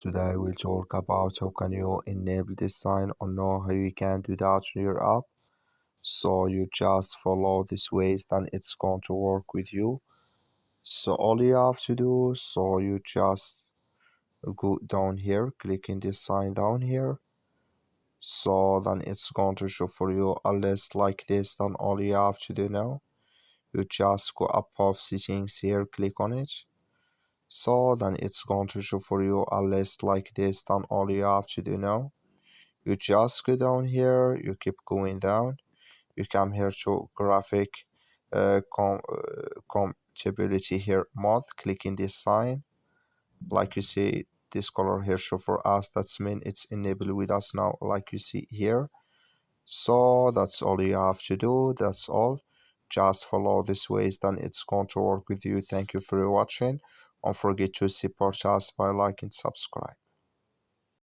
Today we'll talk about how can you enable this sign or know how you can do that on your app. So you just follow these ways, then it's going to work with you. So all you have to do, so you just go down here, click in this sign down here. So then it's going to show for you a list like this. Then all you have to do now, you just go above settings here, click on it. So then it's going to show for you a list like this. Then all you have to do now, you just go down here, you keep going down, you come here to graphic compatibility here mode, click in this sign. Like you see this color here show for us, that's mean it's enabled with us now, like you see here. So that's all you have to do, that's all. Just follow this ways, then it's going to work with you. Thank you for watching. Don't forget to support us by liking, subscribe.